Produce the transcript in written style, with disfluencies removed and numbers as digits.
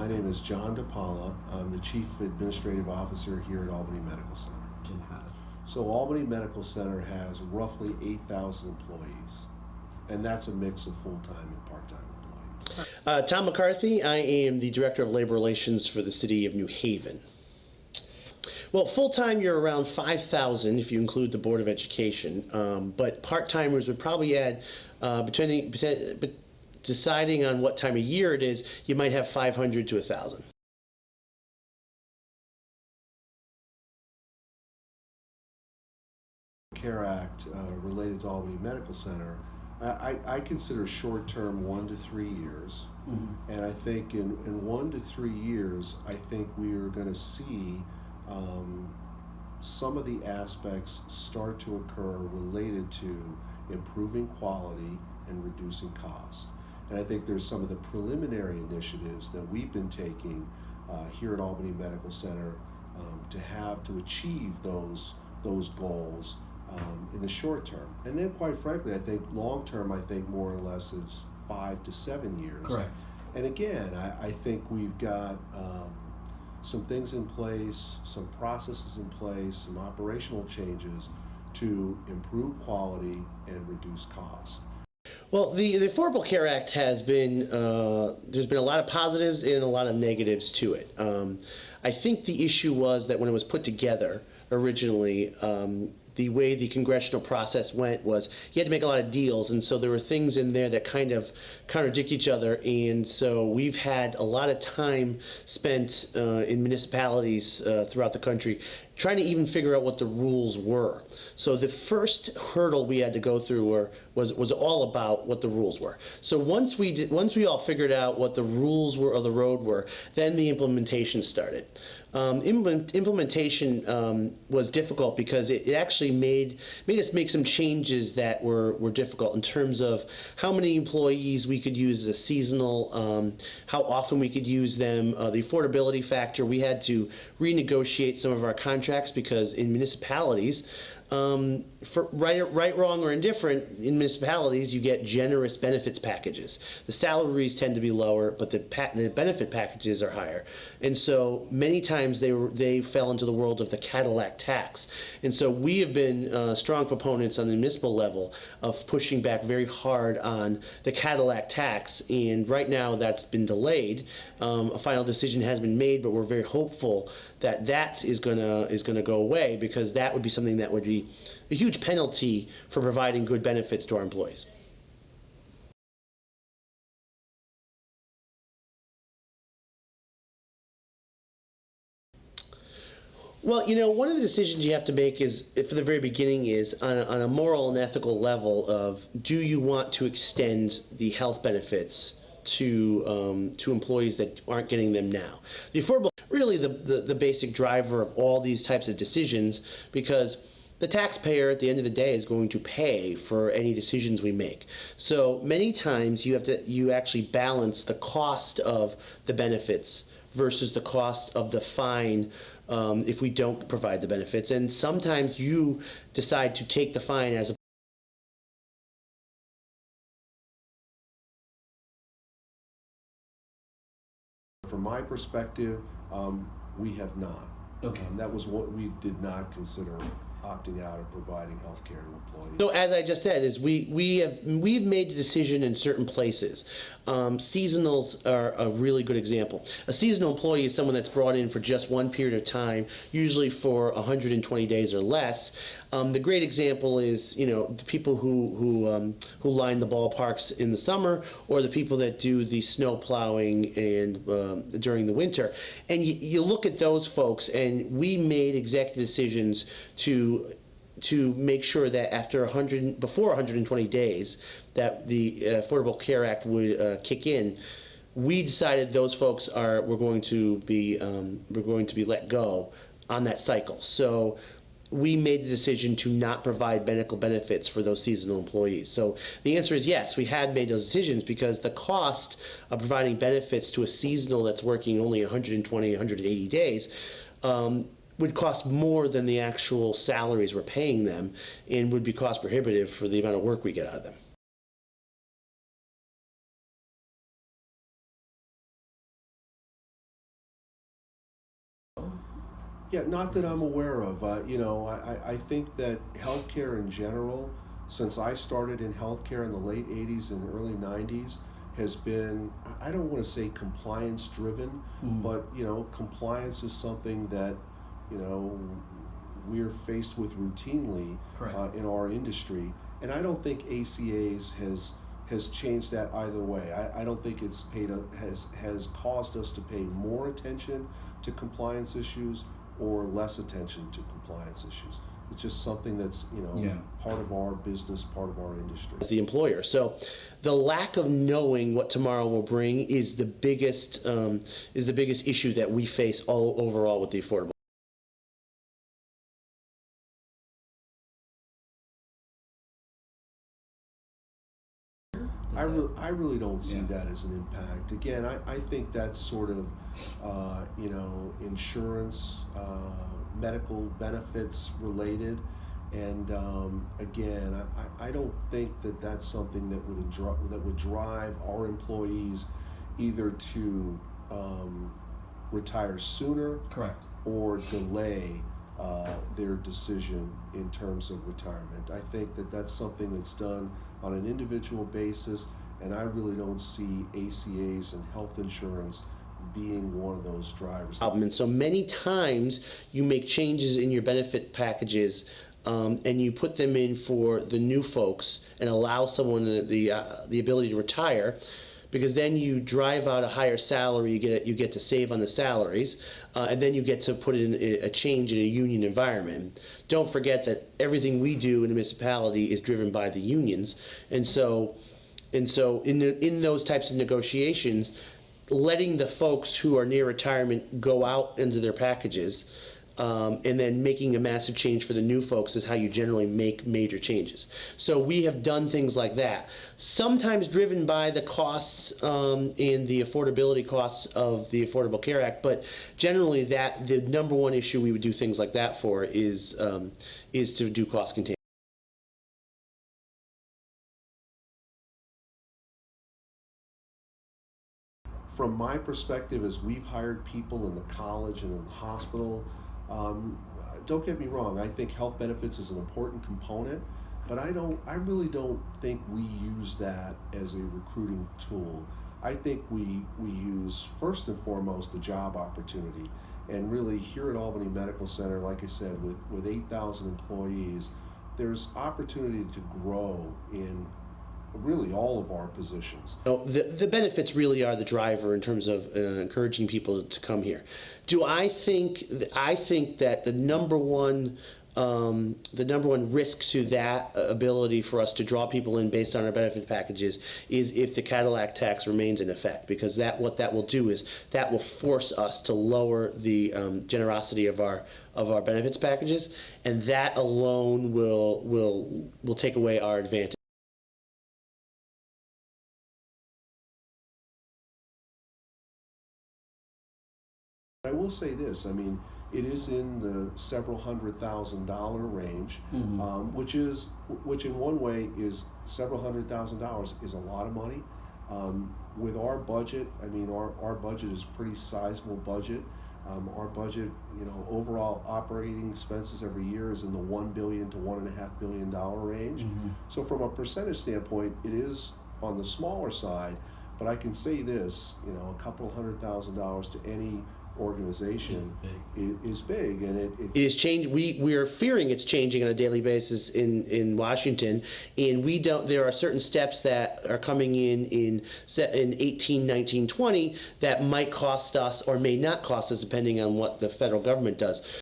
My name is John DePaula. I'm the Chief Administrative Officer here at Albany Medical Center. So Albany Medical Center has roughly 8,000 employees, and that's a mix of full-time and part-time employees. Tom McCarthy, I am the Director of Labor Relations for the City of New Haven. Well, full-time you're around 5,000 if you include the Board of Education, but part-timers would probably add, deciding on what time of year it is, you might have 500 to 1,000. CARE Act related to Albany Medical Center, I consider short-term 1 to 3 years. Mm-hmm. And I think in 1 to 3 years, I think we are going to see some of the aspects start to occur related to improving quality and reducing cost. And I think there's some of the preliminary initiatives that we've been taking here at Albany Medical Center to achieve those goals in the short term. And then quite frankly, I think long term, I think more or less is 5 to 7 years. Correct. And again, I think we've got some things in place, some processes in place, some operational changes to improve quality and reduce cost. Well, the Affordable Care Act has been, there's been a lot of positives and a lot of negatives to it. I think the issue was that when it was put together originally, the way the congressional process went was you had to make a lot of deals, and so there were things in there that kind of contradict each other, and so we've had a lot of time spent in municipalities throughout the country trying to even figure out what the rules were. So the first hurdle we had to go through was all about what the rules were. So once we all figured out what the rules were of the road were, then the implementation started. Implementation was difficult because it actually made us make some changes that were difficult in terms of how many employees we could use as a seasonal, how often we could use them, the affordability factor. We had to renegotiate some of our contracts because in municipalities, for right, wrong, or indifferent, in municipalities you get generous benefits packages. The salaries tend to be lower, but the benefit packages are higher, and so many times they fell into the world of the Cadillac tax. And so we have been strong proponents on the municipal level of pushing back very hard on the Cadillac tax, and right now that's been delayed. A final decision has been made, but we're very hopeful that that is gonna go away, because that would be something that would be a huge penalty for providing good benefits to our employees. Well, one of the decisions you have to make is, for the very beginning, is on a moral and ethical level of, do you want to extend the health benefits to employees that aren't getting them now? The affordable, really the basic driver of all these types of decisions, because the taxpayer at the end of the day is going to pay for any decisions we make. So many times you actually balance the cost of the benefits versus the cost of the fine if we don't provide the benefits. And sometimes you decide to take the fine as a From my perspective, we have not. Okay. That was what we did not consider opting out of providing health care to employees. So as I just said, is we've made the decision in certain places. Seasonals are a really good example. A seasonal employee is someone that's brought in for just one period of time, usually for 120 days or less. The great example is the people who line the ballparks in the summer, or the people that do the snow plowing and during the winter. And you look at those folks, and we made executive decisions to make sure that before 120 days that the Affordable Care Act would kick in. We decided those folks were going to be let go on that cycle. So we made the decision to not provide medical benefits for those seasonal employees. So the answer is yes, we had made those decisions, because the cost of providing benefits to a seasonal that's working only 120, 180 days would cost more than the actual salaries we're paying them, and would be cost prohibitive for the amount of work we get out of them. Yeah, not that I'm aware of. You know, I think that healthcare in general, since I started in healthcare in the late 80s and early 90s, has been, I don't want to say compliance driven, but, you know, compliance is something that, you know, we're faced with routinely in our industry. And I don't think ACA's has changed that either way. I don't think it's has caused us to pay more attention to compliance issues or less attention to compliance issues. It's just something that's, you know, part of our business, part of our industry. As the employer, so the lack of knowing what tomorrow will bring is the biggest issue that we face all overall with the affordable. I really don't see that as an impact. Again, I think that's sort of, you know, insurance, medical benefits related. And again, I don't think that that's something that would drive our employees either to retire sooner, or delay their decision in terms of retirement. I think that that's something that's done on an individual basis, and I really don't see ACAs and health insurance being one of those drivers. And so many times you make changes in your benefit packages and you put them in for the new folks and allow someone the ability to retire, because then you drive out a higher salary, you get to save on the salaries, and then you get to put in a change in a union environment. Don't forget that everything we do in a municipality is driven by the unions, and so in those types of negotiations, letting the folks who are near retirement go out into their packages, and then making a massive change for the new folks is how you generally make major changes. So we have done things like that, sometimes driven by the costs and the affordability costs of the Affordable Care Act, but generally that the number one issue we would do things like that for is to do cost containment. From my perspective, as we've hired people in the college and in the hospital, don't get me wrong, I think health benefits is an important component, but I really don't think we use that as a recruiting tool. I think we use first and foremost the job opportunity. And really here at Albany Medical Center, like I said, with 8,000 employees, there's opportunity to grow in really all of our positions. The benefits really are the driver in terms of encouraging people to come here. I think that the number one risk to that ability for us to draw people in based on our benefit packages is if the Cadillac tax remains in effect, because what that will do is that will force us to lower the generosity of our benefits packages, and that alone will take away our advantage. I will say this, I mean, it is in the several $100,000 range, which in one way is several $100,000 is a lot of money. With our budget, I mean, our budget is a pretty sizable budget. Our budget, you know, overall operating expenses every year is in the $1 billion to $1.5 billion range. So from a percentage standpoint, it is on the smaller side, but I can say this, you know, a couple $100,000 to any organization is big, and it is changed. We are fearing it's changing on a daily basis in Washington, and there are certain steps that are coming in 18, 19, 20 that might cost us or may not cost us depending on what the federal government does.